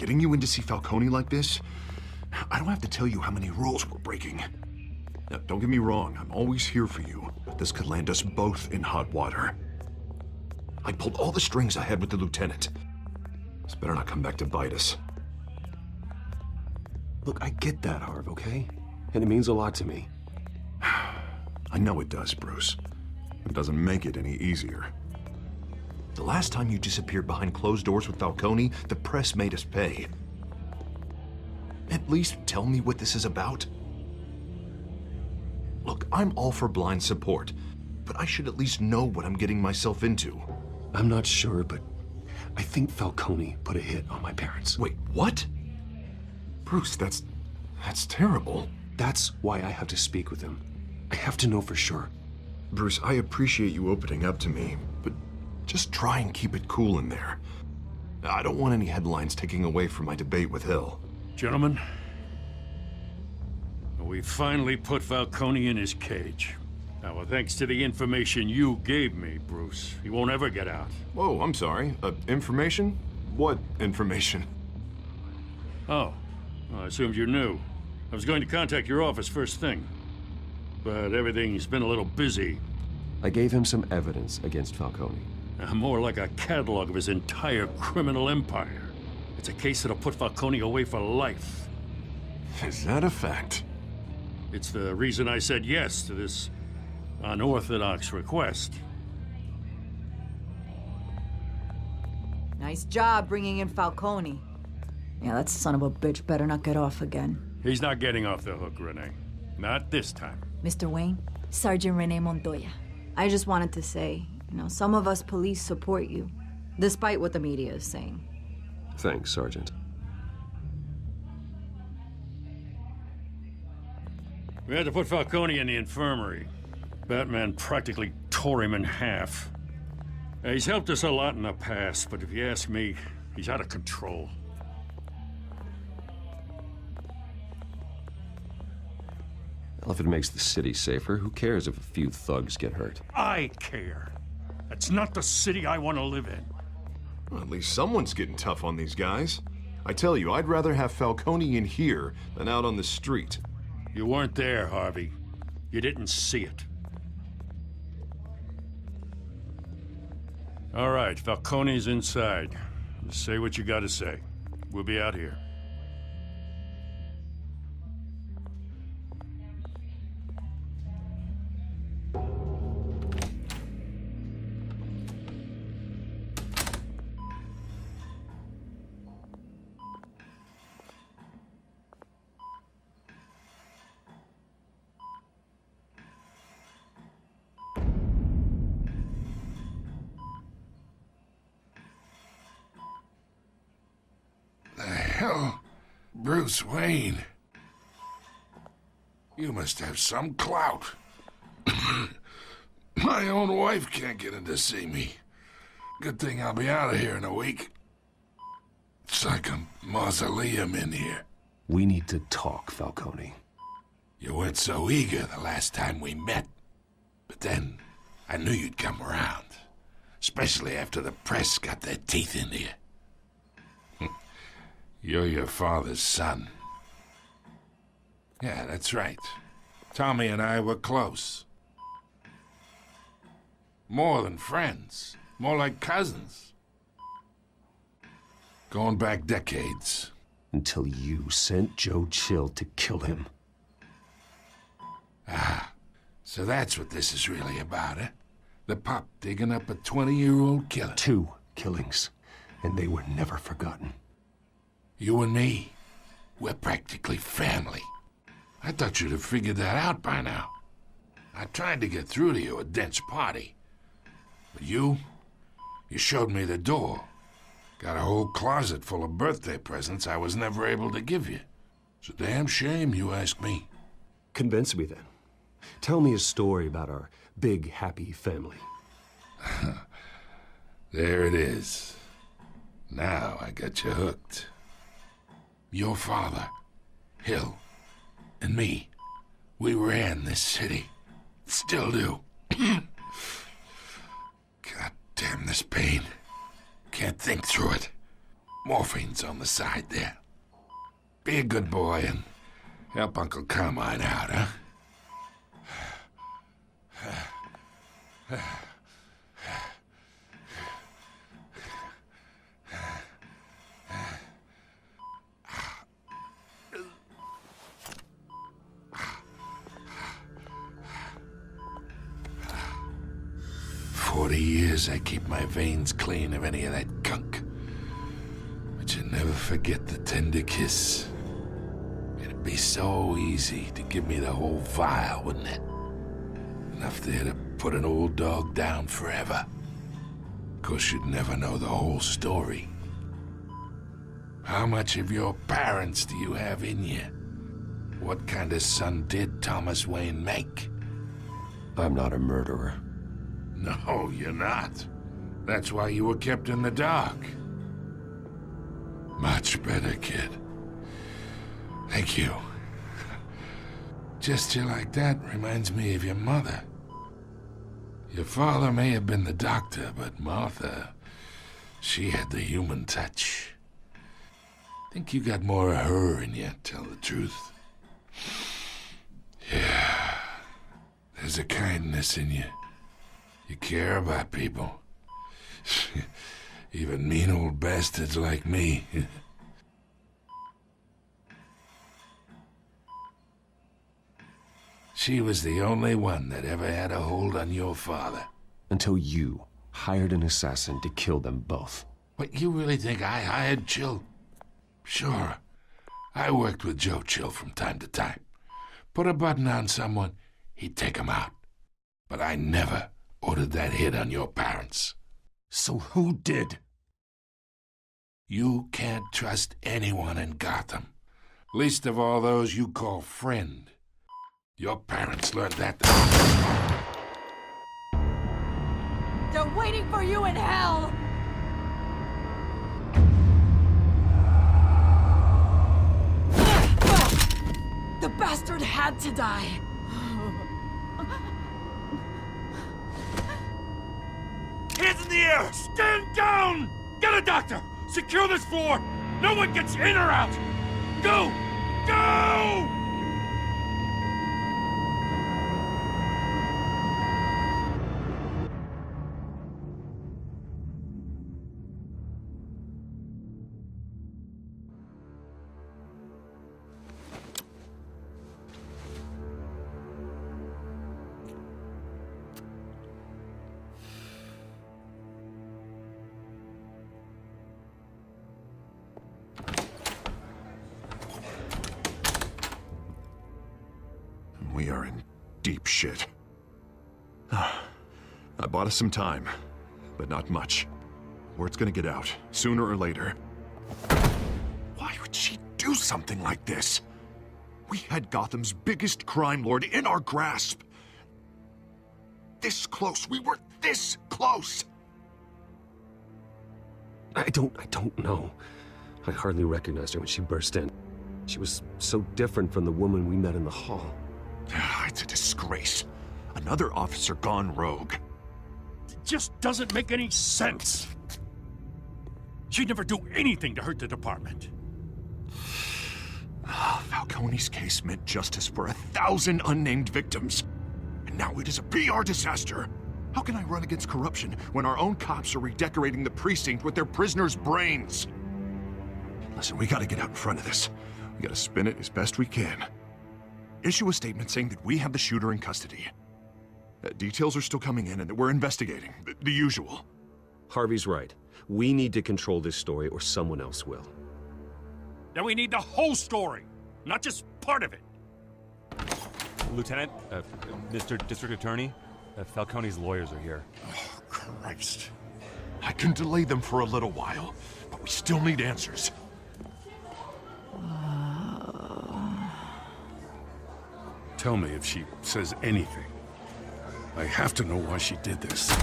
getting you in to see Falcone like this, I don't have to tell you how many rules we're breaking. Now, don't get me wrong, I'm always here for you, but this could land us both in hot water. I pulled all the strings I had with the lieutenant. This better not come back to bite us. Look, I get that, Harv, okay? And it means a lot to me. I know it does, Bruce. It doesn't make it any easier. The last time you disappeared behind closed doors with Falcone, the press made us pay. At least tell me what this is about. Look, I'm all for blind support, but I should at least know what I'm getting myself into. I'm not sure, but I think Falcone put a hit on my parents. Wait, what? Bruce, that's terrible. That's why I have to speak with him. I have to know for sure. Bruce, I appreciate you opening up to me, but just try and keep it cool in there. I don't want any headlines taking away from my debate with Hill. Gentlemen, we finally put Falcone in his cage. Now, thanks to the information you gave me, Bruce, he won't ever get out. Whoa, I'm sorry. Information? What information? Oh, well, I assumed you knew. I was going to contact your office first thing, but everything's been a little busy. I gave him some evidence against Falcone. More like a catalog of his entire criminal empire. It's a case that'll put Falcone away for life. Is that a fact? It's the reason I said yes to this unorthodox request. Nice job bringing in Falcone. Yeah, that son of a bitch better not get off again. He's not getting off the hook, Renee. Not this time. Mr. Wayne, Sergeant Renee Montoya. I just wanted to say, some of us police support you, despite what the media is saying. Thanks, Sergeant. We had to put Falcone in the infirmary. Batman practically tore him in half. He's helped us a lot in the past, but if you ask me, he's out of control. Well, if it makes the city safer, who cares if a few thugs get hurt? I care. That's not the city I want to live in. Well, at least someone's getting tough on these guys. I tell you, I'd rather have Falcone in here than out on the street. You weren't there, Harvey. You didn't see it. All right, Falcone's inside. Just say what you gotta say. We'll be out here. Hell, Bruce Wayne. You must have some clout. My own wife can't get in to see me. Good thing I'll be out of here in a week. It's like a mausoleum in here. We need to talk, Falcone. You weren't so eager the last time we met. But then, I knew you'd come around. Especially after the press got their teeth into you. You're your father's son. Yeah, that's right. Tommy and I were close. More than friends. More like cousins. Going back decades. Until you sent Joe Chill to kill him. Ah, so that's what this is really about, eh? The pup digging up a 20-year-old killer. 2 killings, and they were never forgotten. You and me, we're practically family. I thought you'd have figured that out by now. I tried to get through to you at Dent's party. But you showed me the door. Got a whole closet full of birthday presents I was never able to give you. It's a damn shame, you ask me. Convince me then. Tell me a story about our big, happy family. There it is. Now I got you hooked. Your father, Hill, and me, we ran this city. Still do. God damn this pain. Can't think through it. Morphine's on the side there. Be a good boy and help Uncle Carmine out, huh? 40 years I keep my veins clean of any of that gunk. But you never forget the tender kiss. It'd be so easy to give me the whole vial, wouldn't it? Enough there to put an old dog down forever. Of course, you'd never know the whole story. How much of your parents do you have in you? What kind of son did Thomas Wayne make? I'm not a murderer. No, you're not. That's why you were kept in the dark. Much better, kid. Thank you. Gesture like that reminds me of your mother. Your father may have been the doctor, but Martha, she had the human touch. Think you got more of her in you, tell the truth. Yeah, there's a kindness in you. You care about people. Even mean old bastards like me. She was the only one that ever had a hold on your father. Until you hired an assassin to kill them both. What, you really think I hired Chill? Sure. I worked with Joe Chill from time to time. Put a button on someone, he'd take him out. But I never ordered that hit on your parents. So who did? You can't trust anyone in Gotham. Least of all those you call friend. Your parents learned that. They're waiting for you in hell! The bastard had to die. Hands in the air! Stand down! Get a doctor! Secure this floor! No one gets in or out! Go! Go! We are in deep shit. I bought us some time, but not much. Word's gonna get out, sooner or later. Why would she do something like this? We had Gotham's biggest crime lord in our grasp. This close, we were this close! I don't know. I hardly recognized her when she burst in. She was so different from the woman we met in the hall. It's a disgrace. Another officer gone rogue. It just doesn't make any sense. She'd never do anything to hurt the department. Falcone's case meant justice for 1,000 unnamed victims. And now it is a PR disaster. How can I run against corruption when our own cops are redecorating the precinct with their prisoners' brains? Listen, we gotta get out in front of this. We gotta spin it as best we can. Issue a statement saying that we have the shooter in custody. Details are still coming in and that we're investigating. The usual. Harvey's right. We need to control this story or someone else will. Then we need the whole story, not just part of it. Lieutenant, Mr. District Attorney, Falcone's lawyers are here. Oh, Christ. I can delay them for a little while, but we still need answers. Tell me if she says anything. I have to know why she did this.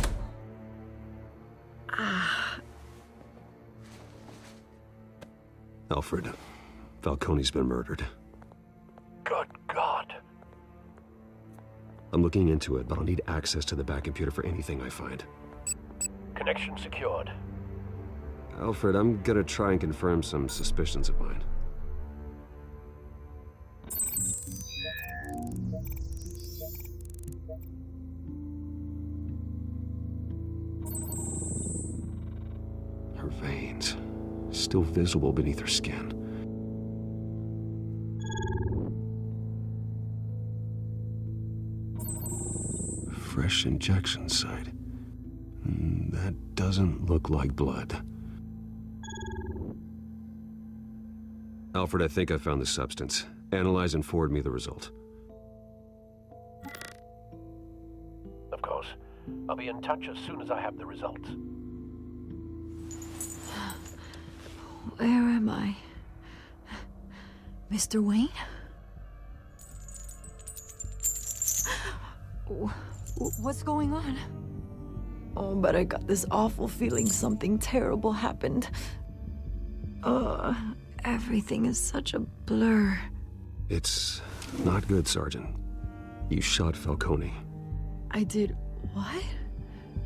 Alfred, Falcone's been murdered. Good God. I'm looking into it, but I'll need access to the back computer for anything I find. Connection secured. Alfred, I'm gonna try and confirm some suspicions of mine. Her veins, still visible beneath her skin. Fresh injection site. That doesn't look like blood. Alfred, I think I found the substance. Analyze and forward me the result. Of course. I'll be in touch as soon as I have the results. Where am I? Mr. Wayne? What's going on? Oh, but I got this awful feeling something terrible happened. Everything is such a blur. It's not good, Sergeant. You shot Falcone. I did what?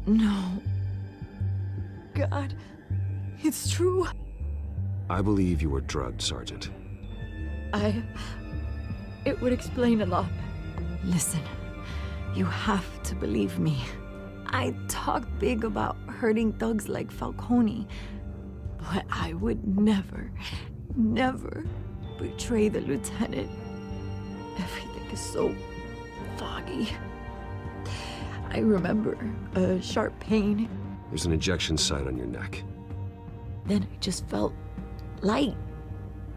No. God, it's true. I believe you were drugged, Sergeant. It would explain a lot. Listen, you have to believe me. I talk big about hurting thugs like Falcone, but I would never betray the lieutenant. Everything is so foggy. I remember a sharp pain. There's an injection site on your neck. Then I just felt light,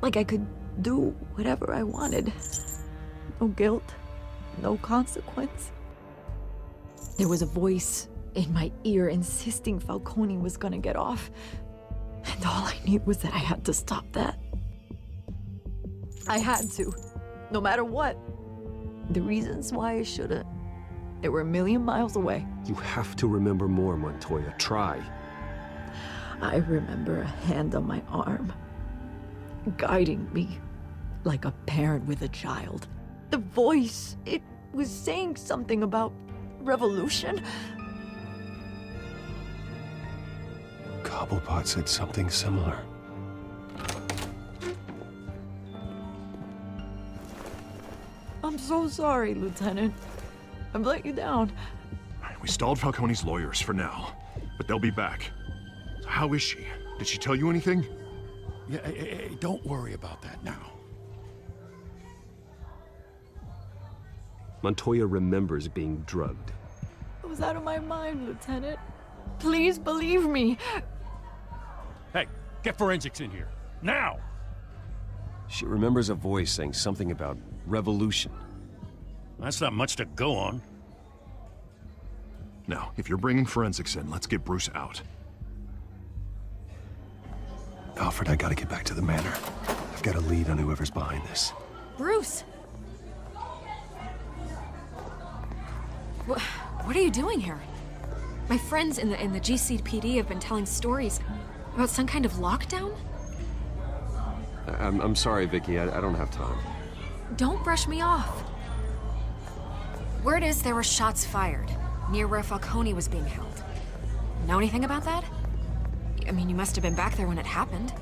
like I could do whatever I wanted. No guilt, no consequence. There was a voice in my ear insisting Falcone was gonna get off. And all I knew was that I had to stop that. I had to, no matter what. The reasons why I shouldn't, they were a million miles away. You have to remember more, Montoya. Try. I remember a hand on my arm, guiding me like a parent with a child. The voice, it was saying something about revolution. Cobblepot said something similar. I'm so sorry, Lieutenant. I've let you down. We stalled Falcone's lawyers for now, but they'll be back. So how is she? Did she tell you anything? Yeah, hey, don't worry about that now. Montoya remembers being drugged. I was out of my mind, Lieutenant. Please believe me. Hey, get forensics in here. Now! She remembers a voice saying something about revolution. That's not much to go on. Now, if you're bringing forensics in, let's get Bruce out. Alfred, I gotta get back to the manor. I've got a lead on whoever's behind this. Bruce! What are you doing here? My friends in the GCPD have been telling stories about some kind of lockdown? I'm sorry, Vicky. I don't have time. Don't brush me off. Word is there were shots fired near where Falcone was being held. Know anything about that? I mean, you must have been back there when it happened.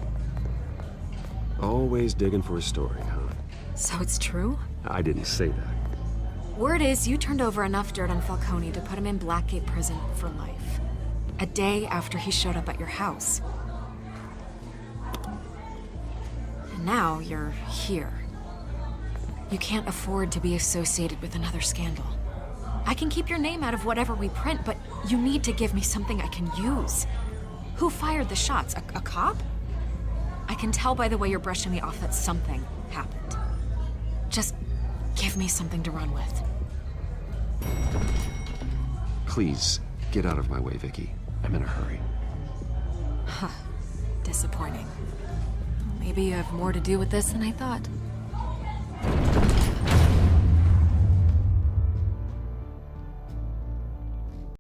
Always digging for a story, huh? So it's true? I didn't say that. Word is you turned over enough dirt on Falcone to put him in Blackgate Prison for life. A day after he showed up at your house. And now you're here. You can't afford to be associated with another scandal. I can keep your name out of whatever we print, but you need to give me something I can use. Who fired the shots? A cop? I can tell by the way you're brushing me off that something happened. Just give me something to run with. Please, get out of my way, Vicky. I'm in a hurry. Huh. Disappointing. Maybe you have more to do with this than I thought.